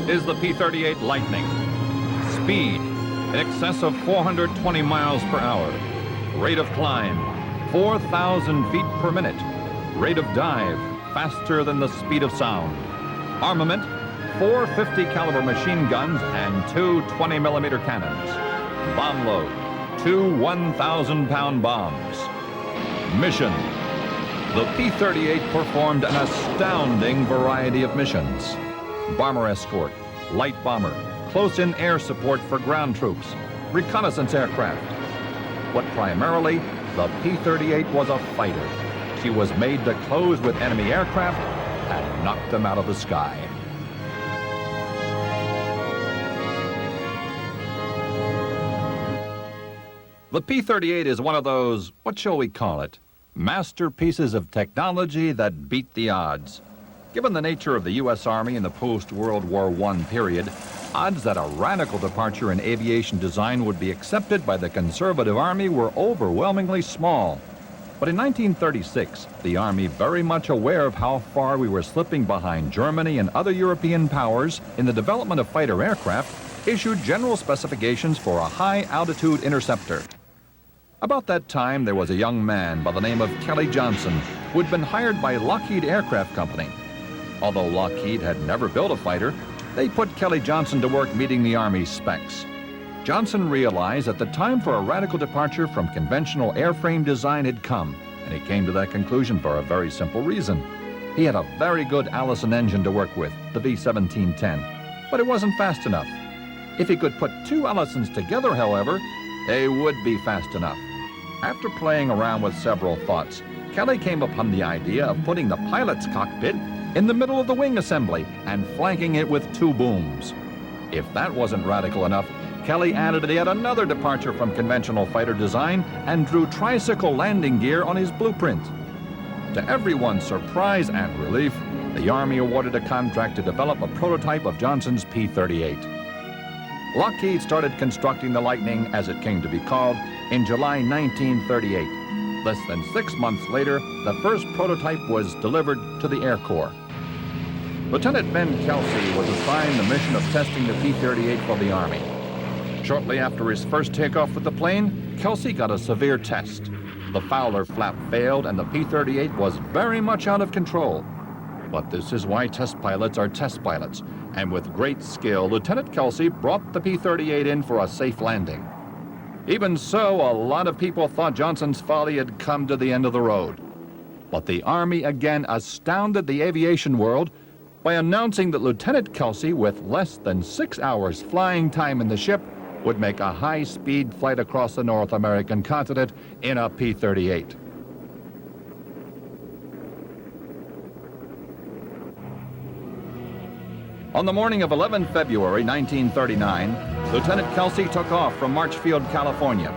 is the P-38 Lightning. Speed, in excess of 420 miles per hour. Rate of climb, 4,000 feet per minute. Rate of dive, faster than the speed of sound. Armament, 4 50 caliber machine guns and 2 20mm cannons. Bomb load, 2 1,000-pound bombs. Mission. The P-38 performed an astounding variety of missions. Bomber escort, light bomber, close-in air support for ground troops, reconnaissance aircraft. But primarily, the P-38 was a fighter. She was made to close with enemy aircraft and knock them out of the sky. The P-38 is one of those, what shall we call it, masterpieces of technology that beat the odds. Given the nature of the U.S. Army in the post-World War I period, odds that a radical departure in aviation design would be accepted by the conservative Army were overwhelmingly small. But in 1936, the Army, very much aware of how far we were slipping behind Germany and other European powers in the development of fighter aircraft, issued general specifications for a high-altitude interceptor. About that time, there was a young man by the name of Kelly Johnson who had been hired by Lockheed Aircraft Company. Although Lockheed had never built a fighter, they put Kelly Johnson to work meeting the Army's specs. Johnson realized that the time for a radical departure from conventional airframe design had come, and he came to that conclusion for a very simple reason. He had a very good Allison engine to work with, the V-1710, but it wasn't fast enough. If he could put 2 Allisons together, however, they would be fast enough. After playing around with several thoughts, Kelly came upon the idea of putting the pilot's cockpit in the middle of the wing assembly and flanking it with 2 booms. If that wasn't radical enough, Kelly added yet another departure from conventional fighter design and drew tricycle landing gear on his blueprint. To everyone's surprise and relief, the Army awarded a contract to develop a prototype of Johnson's P-38. Lockheed started constructing the Lightning, as it came to be called, in July 1938. Less than 6 months later, the first prototype was delivered to the Air Corps. Lieutenant Ben Kelsey was assigned the mission of testing the P-38 for the Army. Shortly after his first takeoff with the plane, Kelsey got a severe test. The Fowler flap failed and the P-38 was very much out of control. But this is why test pilots are test pilots, and with great skill, Lieutenant Kelsey brought the P-38 in for a safe landing. Even so, a lot of people thought Johnson's folly had come to the end of the road. But the Army again astounded the aviation world by announcing that Lieutenant Kelsey, with less than 6 hours flying time in the ship, would make a high-speed flight across the North American continent in a P-38. On the morning of 11 February 1939, Lieutenant Kelsey took off from Marchfield, California.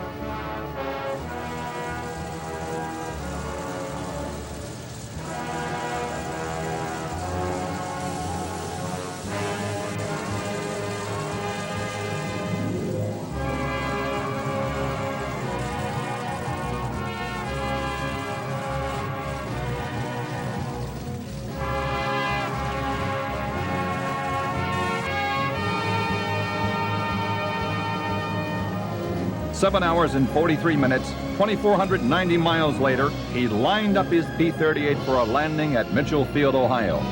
Seven hours and 43 minutes, 2,490 miles later, he lined up his P-38 for a landing at Mitchell Field, Ohio.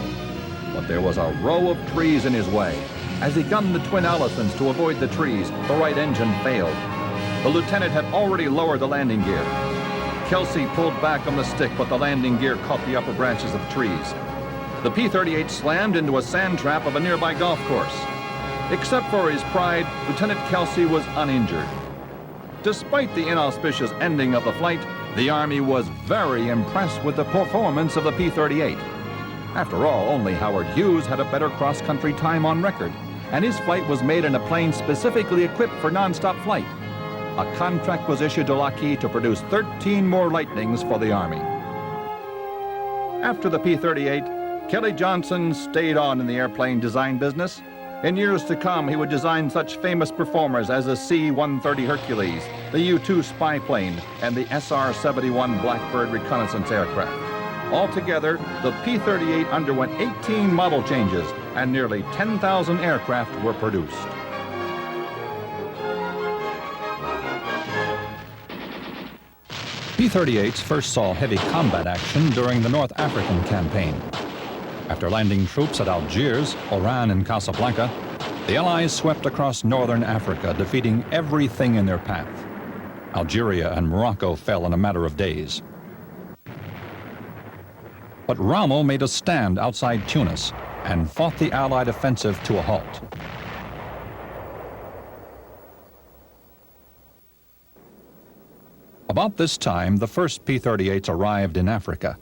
But there was a row of trees in his way. As he gunned the twin Allisons to avoid the trees, the right engine failed. The lieutenant had already lowered the landing gear. Kelsey pulled back on the stick, but the landing gear caught the upper branches of the trees. The P-38 slammed into a sand trap of a nearby golf course. Except for his pride, Lieutenant Kelsey was uninjured. Despite the inauspicious ending of the flight, the Army was very impressed with the performance of the P-38. After all, only Howard Hughes had a better cross-country time on record, and his flight was made in a plane specifically equipped for non-stop flight. A contract was issued to Lockheed to produce 13 more Lightnings for the Army. After the P-38, Kelly Johnson stayed on in the airplane design business. In years to come, he would design such famous performers as the C-130 Hercules, the U-2 spy plane, and the SR-71 Blackbird reconnaissance aircraft. Altogether, the P-38 underwent 18 model changes and nearly 10,000 aircraft were produced. P-38s first saw heavy combat action during the North African campaign. After landing troops at Algiers, Oran, and Casablanca, the Allies swept across northern Africa, defeating everything in their path. Algeria and Morocco fell in a matter of days. But Rommel made a stand outside Tunis and fought the Allied offensive to a halt. About this time, the first P-38s arrived in Africa.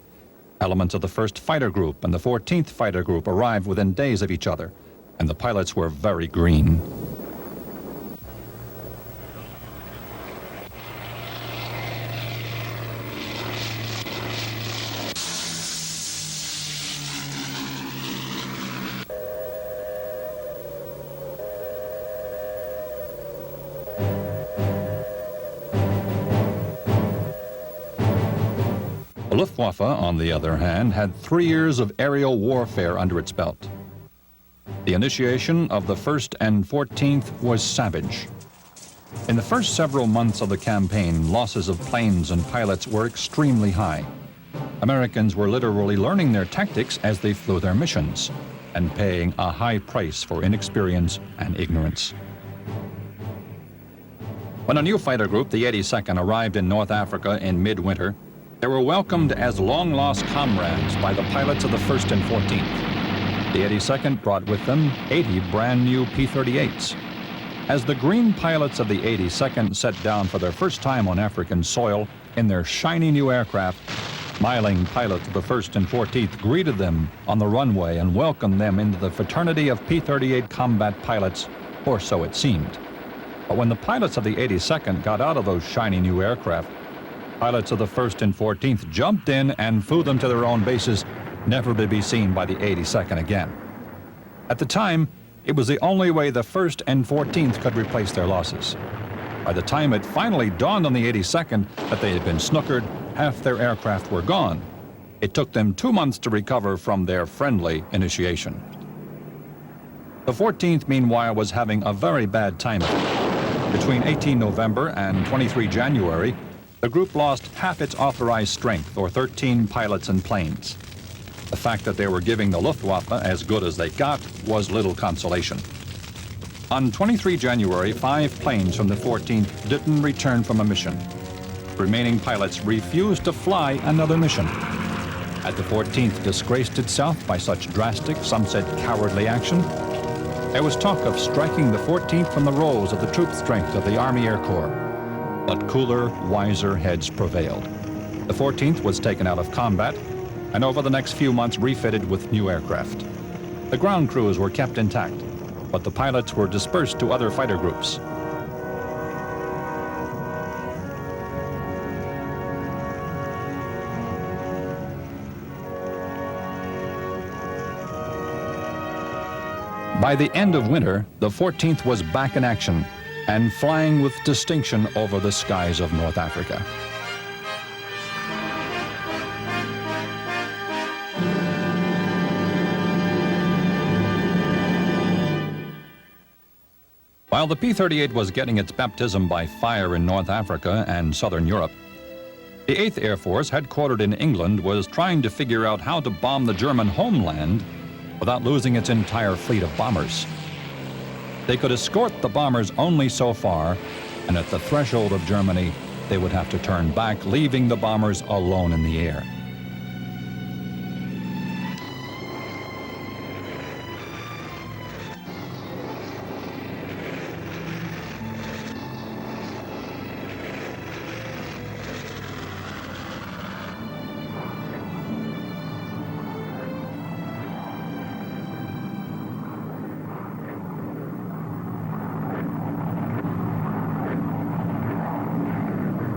Elements of the 1st Fighter Group and the 14th Fighter Group arrived within days of each other, and the pilots were very green. The Luftwaffe, on the other hand, had 3 years of aerial warfare under its belt. The initiation of the 1st and 14th was savage. In the first several months of the campaign, losses of planes and pilots were extremely high. Americans were literally learning their tactics as they flew their missions, and paying a high price for inexperience and ignorance. When a new fighter group, the 82nd, arrived in North Africa in midwinter, they were welcomed as long-lost comrades by the pilots of the 1st and 14th. The 82nd brought with them 80 brand-new P-38s. As the green pilots of the 82nd set down for their first time on African soil in their shiny new aircraft, smiling pilots of the 1st and 14th greeted them on the runway and welcomed them into the fraternity of P-38 combat pilots, or so it seemed. But when the pilots of the 82nd got out of those shiny new aircraft, pilots of the 1st and 14th jumped in and flew them to their own bases, never to be seen by the 82nd again. At the time, it was the only way the 1st and 14th could replace their losses. By the time it finally dawned on the 82nd that they had been snookered, half their aircraft were gone. It took them 2 months to recover from their friendly initiation. The 14th, meanwhile, was having a very bad time of it. Between 18 November and 23 January, the group lost half its authorized strength, or 13 pilots and planes. The fact that they were giving the Luftwaffe as good as they got was little consolation. On 23 January, 5 planes from the 14th didn't return from a mission. Remaining pilots refused to fly another mission. Had the 14th disgraced itself by such drastic, some said cowardly action? There was talk of striking the 14th from the rolls of the troop strength of the Army Air Corps. But cooler, wiser heads prevailed. The 14th was taken out of combat and over the next few months refitted with new aircraft. The ground crews were kept intact, but the pilots were dispersed to other fighter groups. By the end of winter, the 14th was back in action and flying with distinction over the skies of North Africa. While the P-38 was getting its baptism by fire in North Africa and southern Europe, the 8th Air Force, headquartered in England, was trying to figure out how to bomb the German homeland without losing its entire fleet of bombers. They could escort the bombers only so far, and at the threshold of Germany, they would have to turn back, leaving the bombers alone in the air.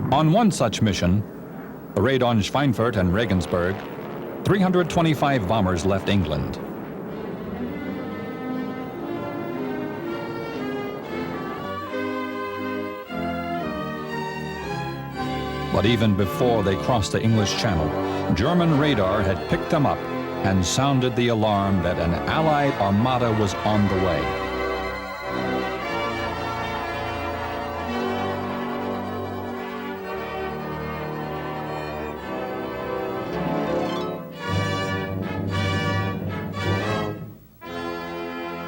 On one such mission, the raid on Schweinfurt and Regensburg, 325 bombers left England. But even before they crossed the English Channel, German radar had picked them up and sounded the alarm that an Allied armada was on the way.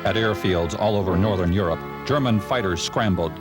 At airfields all over northern Europe, German fighters scrambled.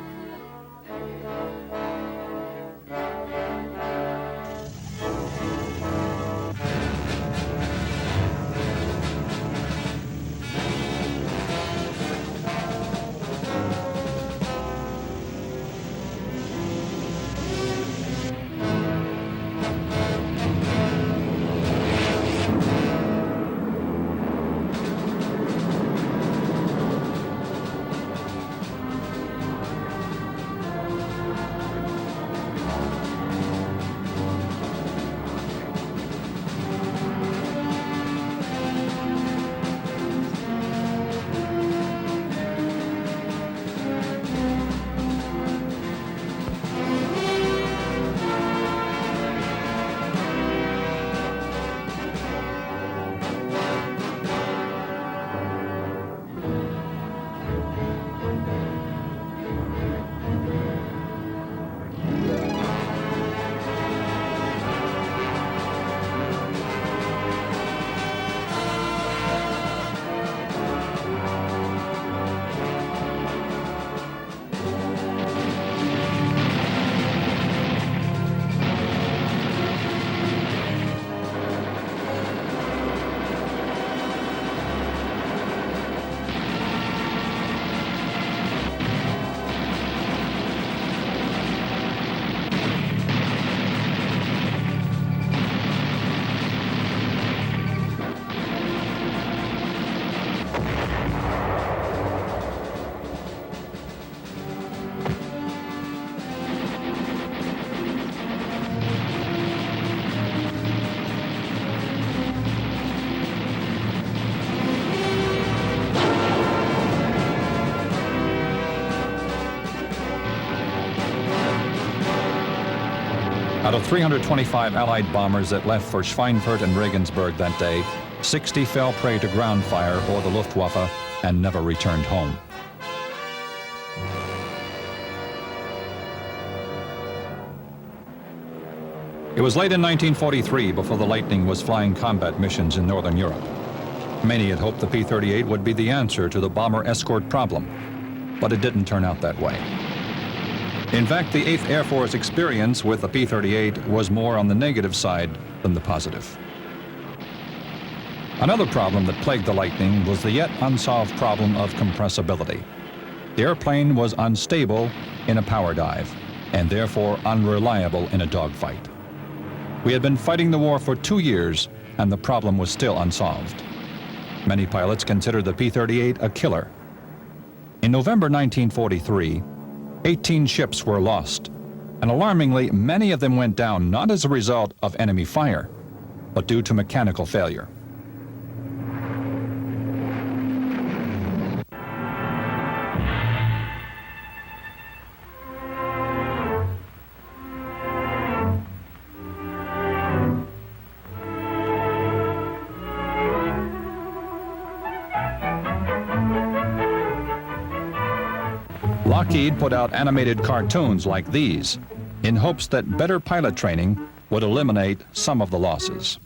Out of 325 Allied bombers that left for Schweinfurt and Regensburg that day, 60 fell prey to ground fire or the Luftwaffe and never returned home. It was late in 1943 before the Lightning was flying combat missions in Northern Europe. Many had hoped the P-38 would be the answer to the bomber escort problem, but it didn't turn out that way. In fact, the 8th Air Force experience with the P-38 was more on the negative side than the positive. Another problem that plagued the Lightning was the yet unsolved problem of compressibility. The airplane was unstable in a power dive, and therefore unreliable in a dogfight. We had been fighting the war for 2 years, and the problem was still unsolved. Many pilots considered the P-38 a killer. In November 1943, 18 ships were lost, and alarmingly, many of them went down not as a result of enemy fire, but due to mechanical failure. Lockheed put out animated cartoons like these in hopes that better pilot training would eliminate some of the losses.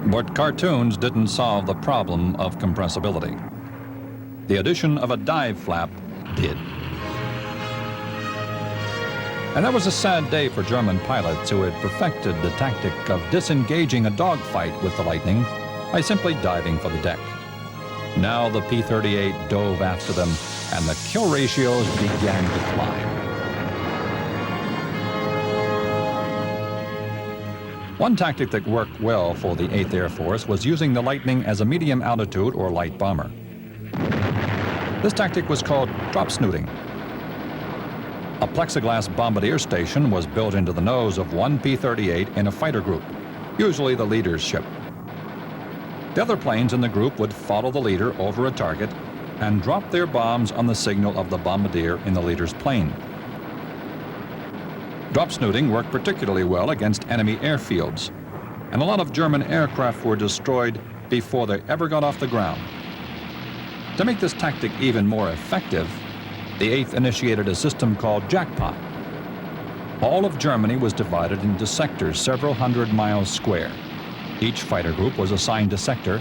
But cartoons didn't solve the problem of compressibility. The addition of a dive flap did. And that was a sad day for German pilots who had perfected the tactic of disengaging a dogfight with the Lightning by simply diving for the deck. Now the P-38 dove after them, and the kill ratios began to climb. One tactic that worked well for the 8th Air Force was using the Lightning as a medium altitude or light bomber. This tactic was called drop snooting. A plexiglass bombardier station was built into the nose of one P-38 in a fighter group, usually the leader's ship. The other planes in the group would follow the leader over a target and drop their bombs on the signal of the bombardier in the leader's plane. Drop snooting worked particularly well against enemy airfields, and a lot of German aircraft were destroyed before they ever got off the ground. To make this tactic even more effective, the 8th initiated a system called jackpot. All of Germany was divided into sectors several hundred miles square. Each fighter group was assigned a sector,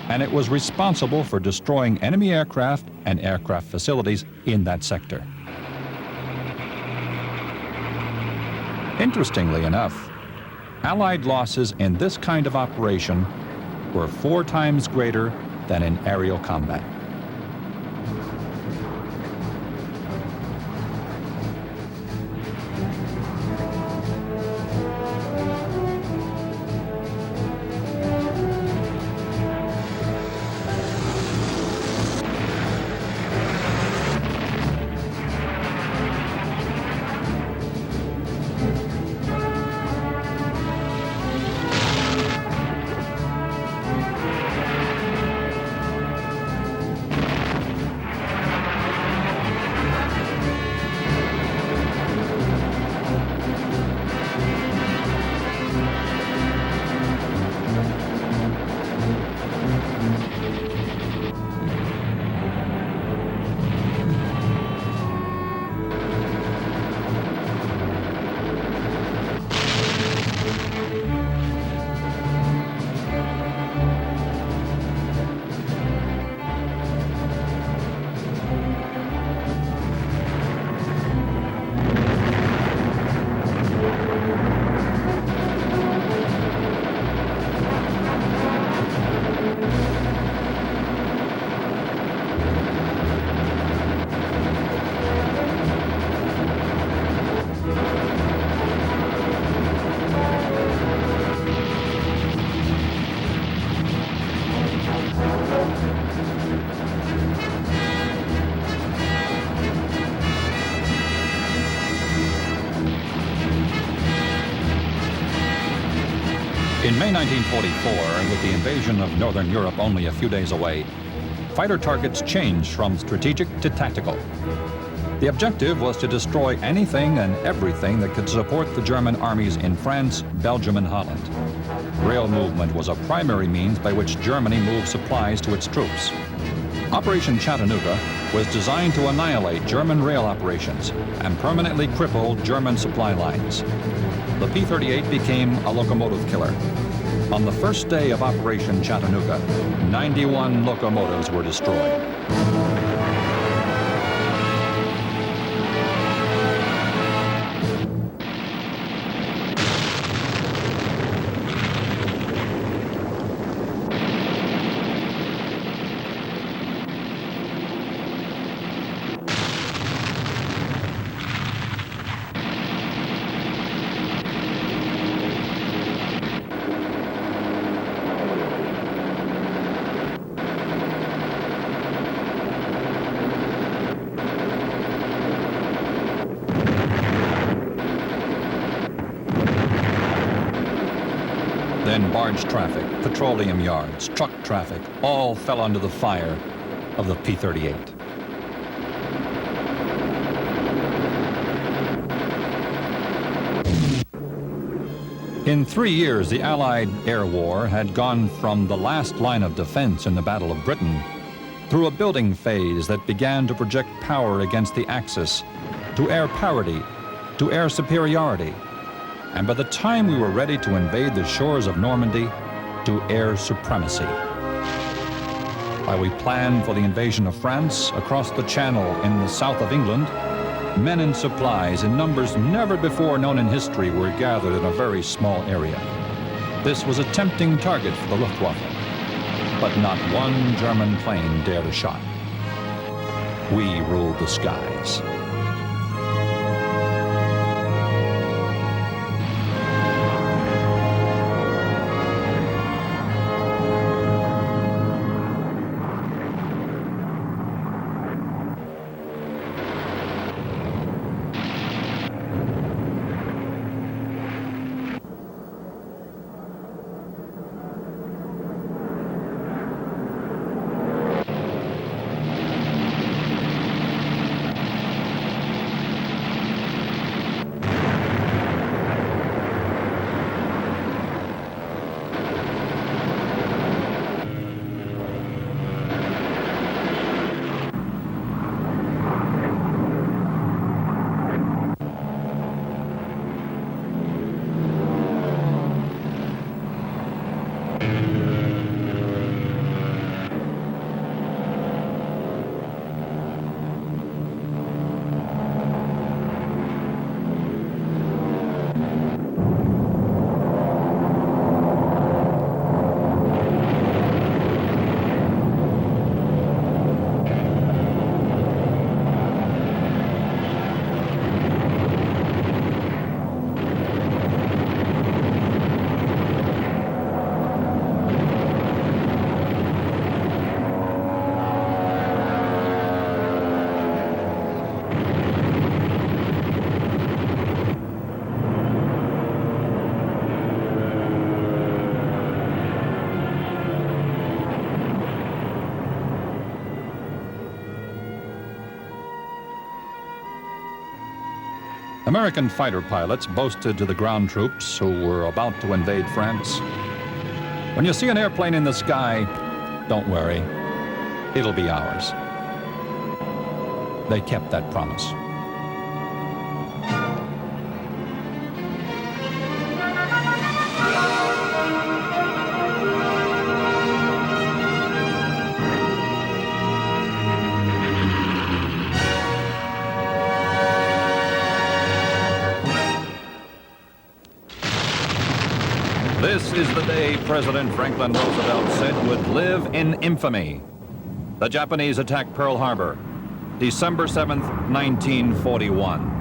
and it was responsible for destroying enemy aircraft and aircraft facilities in that sector. Interestingly enough, Allied losses in this kind of operation were 4 times greater than in aerial combat. In May 1944, with the invasion of Northern Europe only a few days away, fighter targets changed from strategic to tactical. The objective was to destroy anything and everything that could support the German armies in France, Belgium, and Holland. Rail movement was a primary means by which Germany moved supplies to its troops. Operation Chattanooga was designed to annihilate German rail operations and permanently cripple German supply lines. The P-38 became a locomotive killer. On the first day of Operation Chattanooga, 91 locomotives were destroyed. Then barge traffic, petroleum yards, truck traffic, all fell under the fire of the P-38. In 3 years, the Allied air war had gone from the last line of defense in the Battle of Britain through a building phase that began to project power against the Axis, to air parity, to air superiority, and by the time we were ready to invade the shores of Normandy, to air supremacy. While we planned for the invasion of France across the Channel in the south of England, men and supplies in numbers never before known in history were gathered in a very small area. This was a tempting target for the Luftwaffe, but not one German plane dared a shot. We ruled the skies. American fighter pilots boasted to the ground troops who were about to invade France, "When you see an airplane in the sky, don't worry, it'll be ours." They kept that promise. This is the day President Franklin Roosevelt said would live in infamy. The Japanese attacked Pearl Harbor, December 7th, 1941.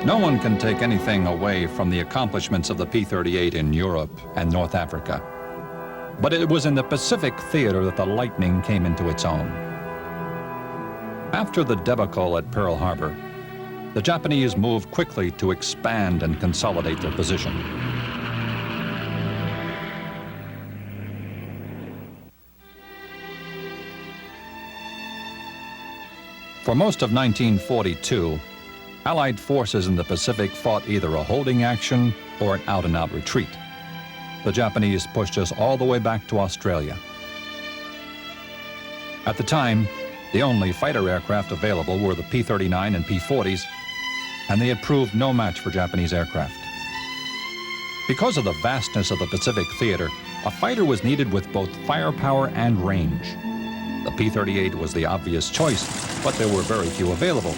No one can take anything away from the accomplishments of the P-38 in Europe and North Africa. But it was in the Pacific theater that the Lightning came into its own. After the debacle at Pearl Harbor, the Japanese moved quickly to expand and consolidate their position. For most of 1942, Allied forces in the Pacific fought either a holding action or an out-and-out retreat. The Japanese pushed us all the way back to Australia. At the time, the only fighter aircraft available were the P-39 and P-40s, and they had proved no match for Japanese aircraft. Because of the vastness of the Pacific theater, a fighter was needed with both firepower and range. The P-38 was the obvious choice, but there were very few available.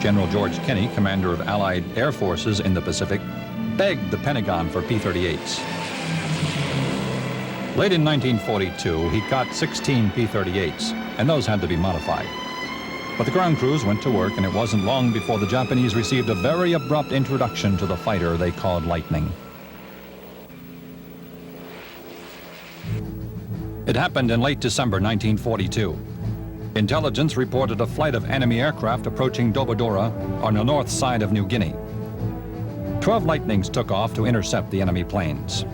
General George Kenney, commander of Allied air forces in the Pacific, begged the Pentagon for P-38s. Late in 1942, he got 16 P-38s, and those had to be modified. But the ground crews went to work, and it wasn't long before the Japanese received a very abrupt introduction to the fighter they called Lightning. It happened in late December 1942. Intelligence reported a flight of enemy aircraft approaching Dobodora on the north side of New Guinea. 12 Lightnings took off to intercept the enemy planes.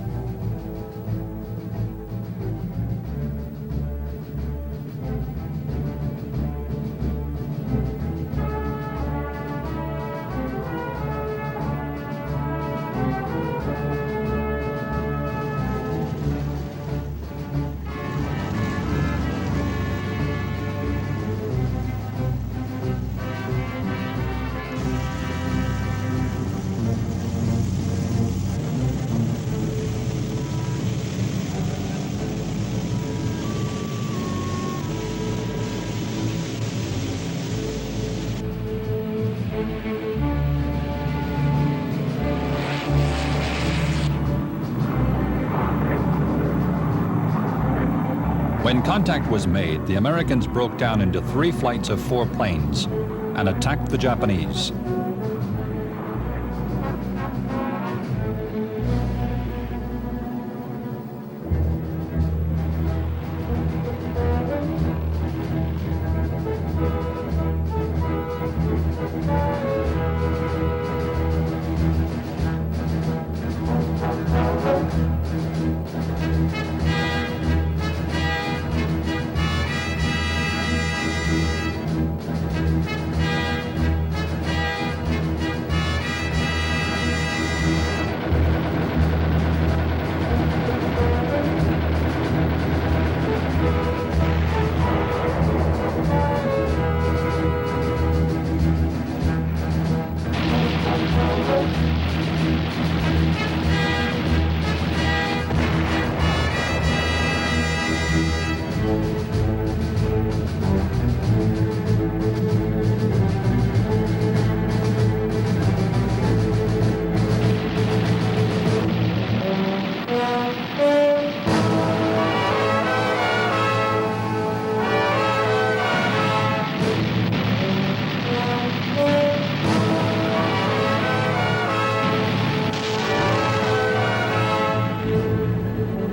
When contact was made, the Americans broke down into 3 flights of 4 planes and attacked the Japanese.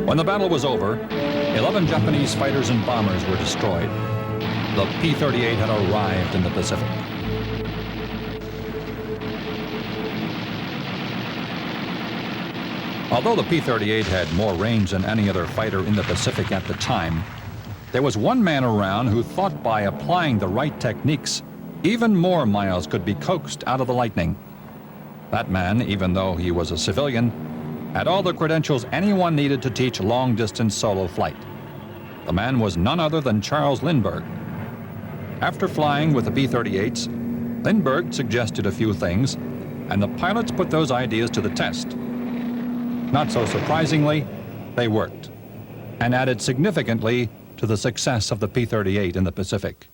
When the battle was over, 11 Japanese fighters and bombers were destroyed. The P-38 had arrived in the Pacific. Although the P-38 had more range than any other fighter in the Pacific at the time, there was one man around who thought by applying the right techniques, even more miles could be coaxed out of the Lightning. That man, even though he was a civilian, had all the credentials anyone needed to teach long-distance solo flight. The man was none other than Charles Lindbergh. After flying with the P-38s, Lindbergh suggested a few things, and the pilots put those ideas to the test. Not so surprisingly, they worked, and added significantly to the success of the P-38 in the Pacific.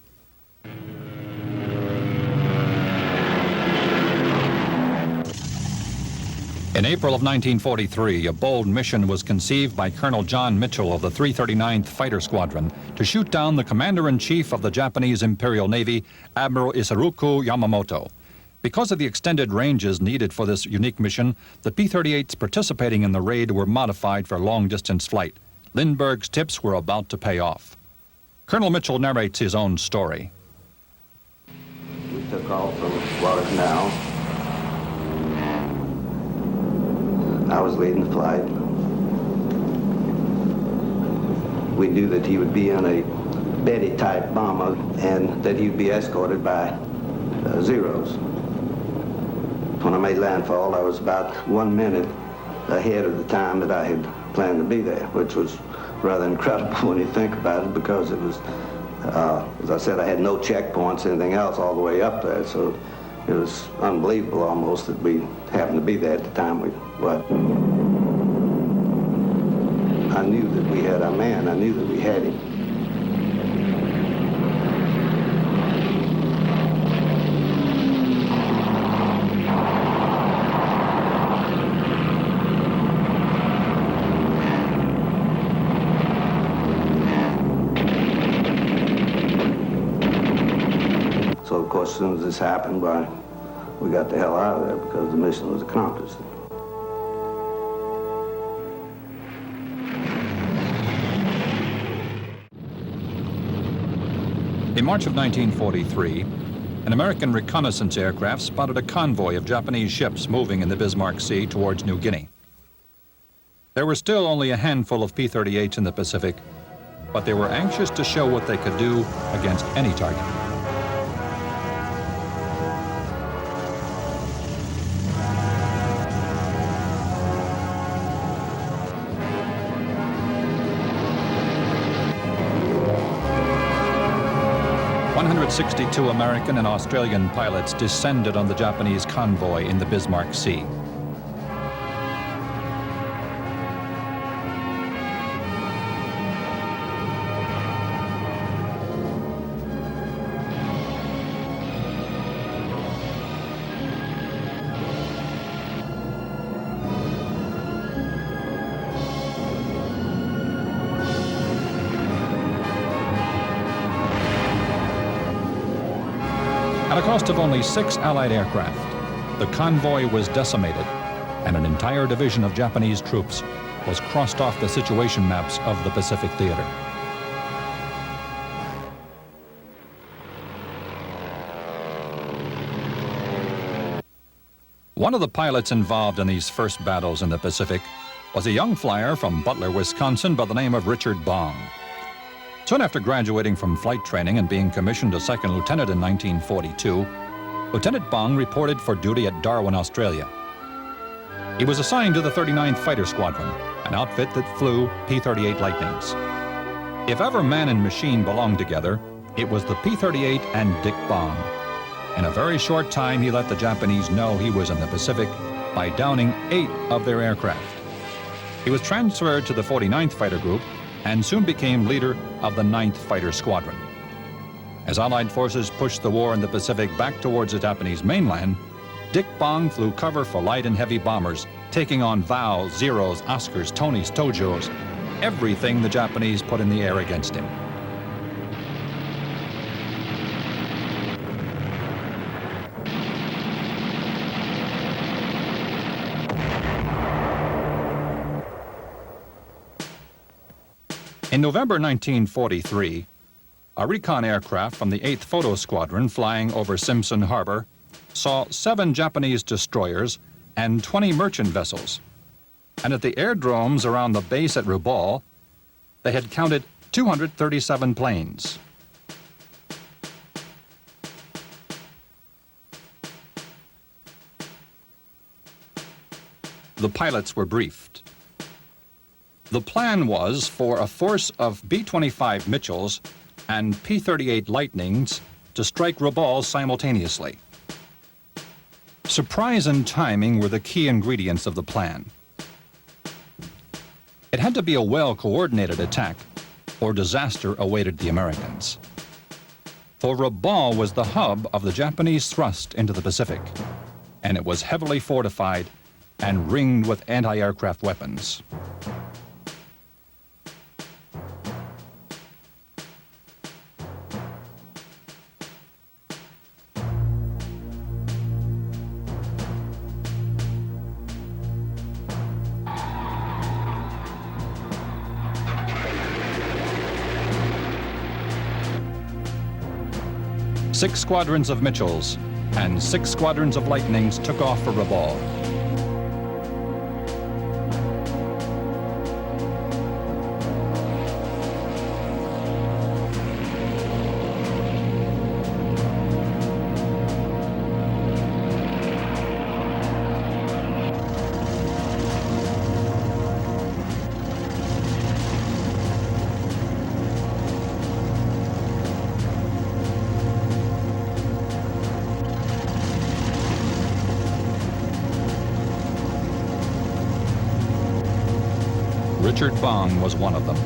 In April of 1943, a bold mission was conceived by Colonel John Mitchell of the 339th Fighter Squadron to shoot down the Commander-in-Chief of the Japanese Imperial Navy, Admiral Isoroku Yamamoto. Because of the extended ranges needed for this unique mission, the P-38s participating in the raid were modified for long-distance flight. Lindbergh's tips were about to pay off. Colonel Mitchell narrates his own story. We took off from Guadalcanal. I was leading the flight. We knew that he would be in a Betty-type bomber and that he'd be escorted by Zeros. When I made landfall, I was about 1 minute ahead of the time that I had planned to be there, which was rather incredible when you think about it, because it was, as I said, I had no checkpoints, anything else all the way up there, so it was unbelievable almost that we happened to be there at the time we were. I knew that we had our man. I knew that we had him. So, of course, as soon as this happened, we got the hell out of there because the mission was accomplished. In March of 1943, an American reconnaissance aircraft spotted a convoy of Japanese ships moving in the Bismarck Sea towards New Guinea. There were still only a handful of P-38s in the Pacific, but they were anxious to show what they could do against any target. "162 American and Australian pilots descended on the Japanese convoy in the Bismarck Sea. At a cost of only 6 Allied aircraft, the convoy was decimated, and an entire division of Japanese troops was crossed off the situation maps of the Pacific theater. One of the pilots involved in these first battles in the Pacific was a young flyer from Butler, Wisconsin by the name of Richard Bong. Soon after graduating from flight training and being commissioned a second lieutenant in 1942, Lieutenant Bong reported for duty at Darwin, Australia. He was assigned to the 39th Fighter Squadron, an outfit that flew P-38 Lightnings. If ever man and machine belonged together, it was the P-38 and Dick Bong. In a very short time, he let the Japanese know he was in the Pacific by downing 8 of their aircraft. He was transferred to the 49th Fighter Group and soon became leader of the 9th Fighter Squadron. As Allied forces pushed the war in the Pacific back towards the Japanese mainland, Dick Bong flew cover for light and heavy bombers, taking on Vows, Zeros, Oscars, Tonys, Tojos, everything the Japanese put in the air against him. In November 1943, a recon aircraft from the 8th Photo Squadron flying over Simpson Harbor saw 7 Japanese destroyers and 20 merchant vessels. And at the airdromes around the base at Rabaul, they had counted 237 planes. The pilots were briefed. The plan was for a force of B-25 Mitchells and P-38 Lightnings to strike Rabaul simultaneously. Surprise and timing were the key ingredients of the plan. It had to be a well-coordinated attack, or disaster awaited the Americans. For Rabaul was the hub of the Japanese thrust into the Pacific, and it was heavily fortified and ringed with anti-aircraft weapons. Six squadrons of Mitchells and 6 squadrons of Lightnings took off for Rabaul. Richard Bong was one of them.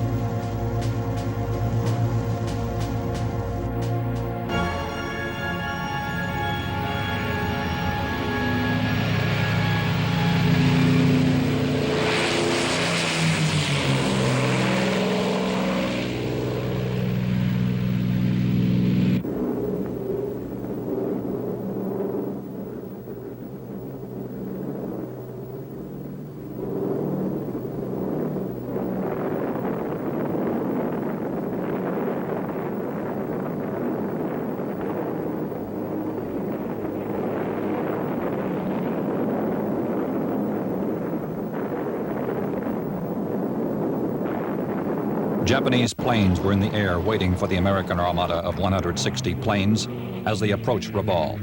Japanese planes were in the air waiting for the American armada of 160 planes as they approached Rabaul.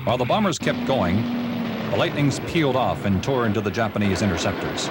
While the bombers kept going, the Lightnings peeled off and tore into the Japanese interceptors.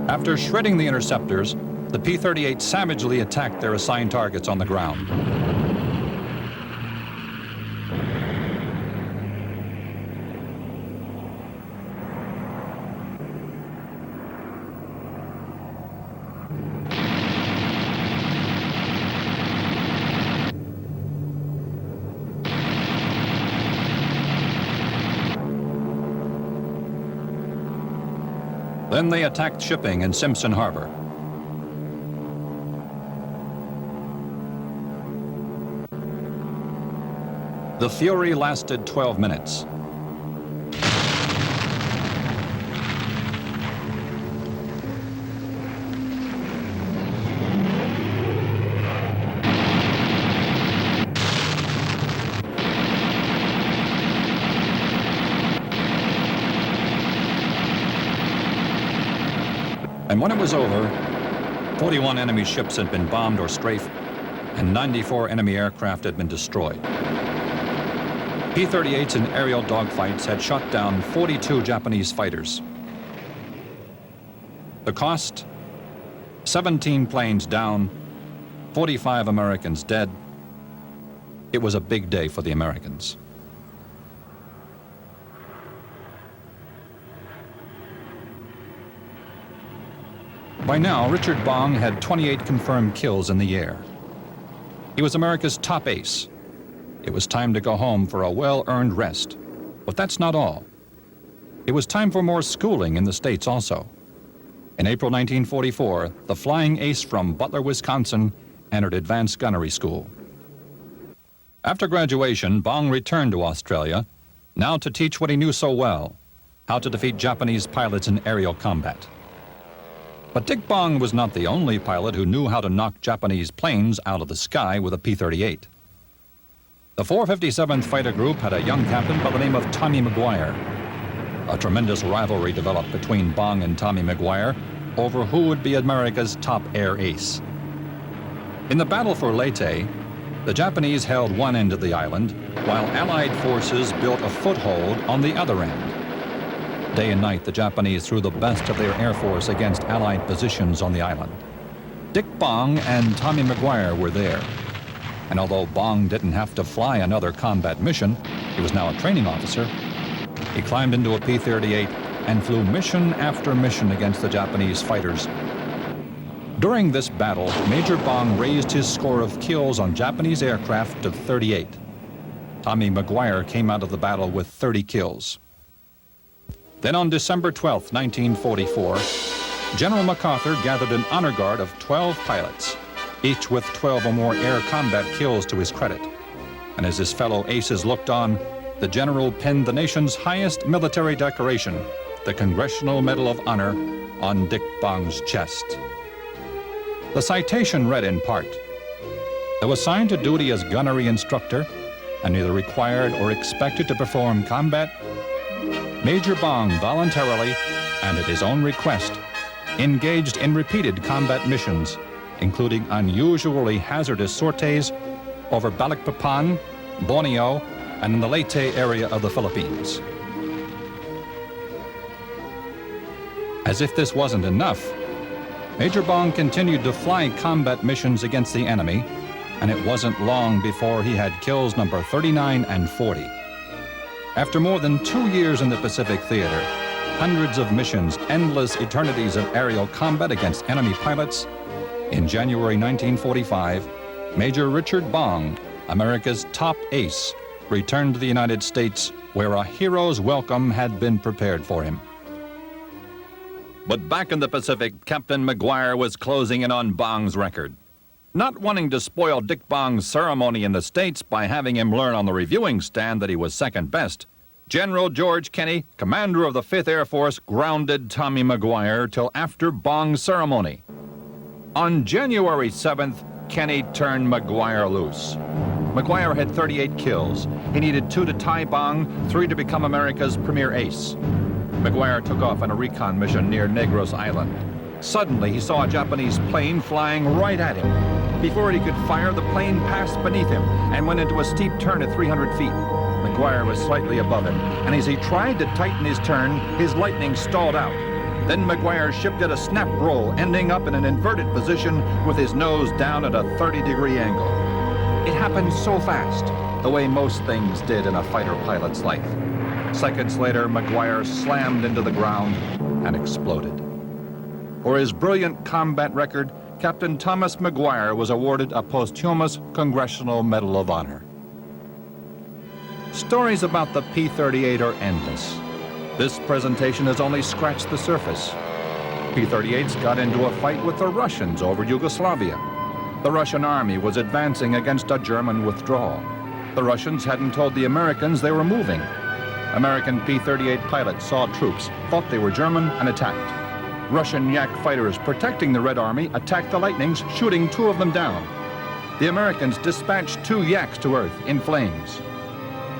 After shredding the interceptors, the P-38 savagely attacked their assigned targets on the ground. Then they attacked shipping in Simpson Harbor. The fury lasted 12 minutes. And when it was over, 41 enemy ships had been bombed or strafed, and 94 enemy aircraft had been destroyed. P-38s and aerial dogfights had shot down 42 Japanese fighters. The cost? 17 planes down, 45 Americans dead. It was a big day for the Americans. By now, Richard Bong had 28 confirmed kills in the air. He was America's top ace. It was time to go home for a well-earned rest. But that's not all. It was time for more schooling in the States also. In April 1944, the flying ace from Butler, Wisconsin, entered advanced gunnery school. After graduation, Bong returned to Australia, now to teach what he knew so well, how to defeat Japanese pilots in aerial combat. But Dick Bong was not the only pilot who knew how to knock Japanese planes out of the sky with a P-38. The 457th Fighter Group had a young captain by the name of Tommy McGuire. A tremendous rivalry developed between Bong and Tommy McGuire over who would be America's top air ace. In the battle for Leyte, the Japanese held one end of the island, while Allied forces built a foothold on the other end. Day and night, the Japanese threw the best of their air force against Allied positions on the island. Dick Bong and Tommy McGuire were there. And although Bong didn't have to fly another combat mission, he was now a training officer, he climbed into a P-38 and flew mission after mission against the Japanese fighters. During this battle, Major Bong raised his score of kills on Japanese aircraft to 38. Tommy McGuire came out of the battle with 30 kills. Then on December 12, 1944, General MacArthur gathered an honor guard of 12 pilots, each with 12 or more air combat kills to his credit. And as his fellow aces looked on, the general pinned the nation's highest military decoration, the Congressional Medal of Honor, on Dick Bong's chest. The citation read in part, "Though assigned to duty as gunnery instructor and neither required or expected to perform combat, Major Bong voluntarily and at his own request engaged in repeated combat missions, including unusually hazardous sorties over Balikpapan, Borneo, and in the Leyte area of the Philippines." As if this wasn't enough, Major Bong continued to fly combat missions against the enemy, and it wasn't long before he had kills number 39 and 40. After more than 2 years in the Pacific theater, hundreds of missions, endless eternities of aerial combat against enemy pilots, in January 1945, Major Richard Bong, America's top ace, returned to the United States where a hero's welcome had been prepared for him. But back in the Pacific, Captain McGuire was closing in on Bong's record. Not wanting to spoil Dick Bong's ceremony in the States by having him learn on the reviewing stand that he was second best, General George Kenney, commander of the 5th Air Force, grounded Tommy McGuire till after Bong's ceremony. On January 7th, Kenney turned McGuire loose. McGuire had 38 kills. He needed 2 to tie Bong, 3 to become America's premier ace. McGuire took off on a recon mission near Negros Island. Suddenly, he saw a Japanese plane flying right at him. Before he could fire, the plane passed beneath him and went into a steep turn at 300 feet. McGuire was slightly above him, and as he tried to tighten his turn, his lightning stalled out. Then McGuire shifted a snap roll, ending up in an inverted position with his nose down at a 30-degree angle. It happened so fast, the way most things did in a fighter pilot's life. Seconds later, McGuire slammed into the ground and exploded. For his brilliant combat record, Captain Thomas McGuire was awarded a posthumous Congressional Medal of Honor. Stories about the P-38 are endless. This presentation has only scratched the surface. P-38s got into a fight with the Russians over Yugoslavia. The Russian army was advancing against a German withdrawal. The Russians hadn't told the Americans they were moving. American P-38 pilots saw troops, thought they were German, and attacked. Russian Yak fighters protecting the Red Army attacked the Lightnings, shooting 2 of them down. The Americans dispatched 2 Yaks to Earth in flames.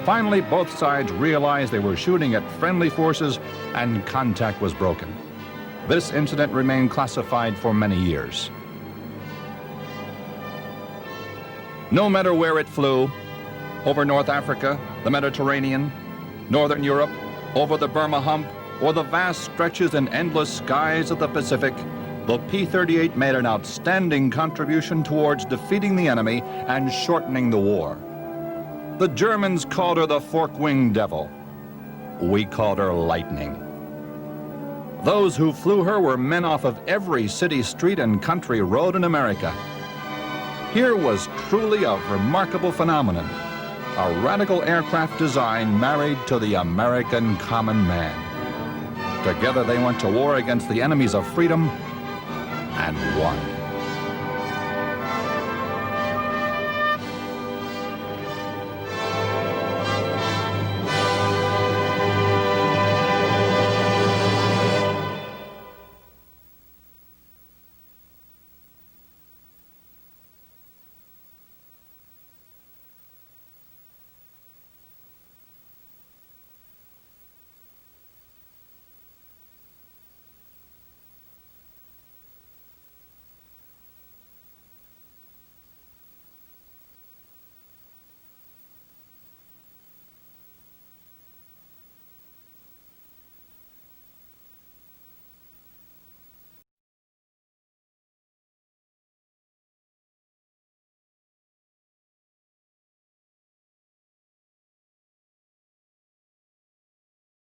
Finally, both sides realized they were shooting at friendly forces and contact was broken. This incident remained classified for many years. No matter where it flew, over North Africa, the Mediterranean, Northern Europe, over the Burma Hump, or the vast stretches and endless skies of the Pacific, the P-38 made an outstanding contribution towards defeating the enemy and shortening the war. The Germans called her the fork-winged devil. We called her lightning. Those who flew her were men off of every city street and country road in America. Here was truly a remarkable phenomenon, a radical aircraft design married to the American common man. Together they went to war against the enemies of freedom and won.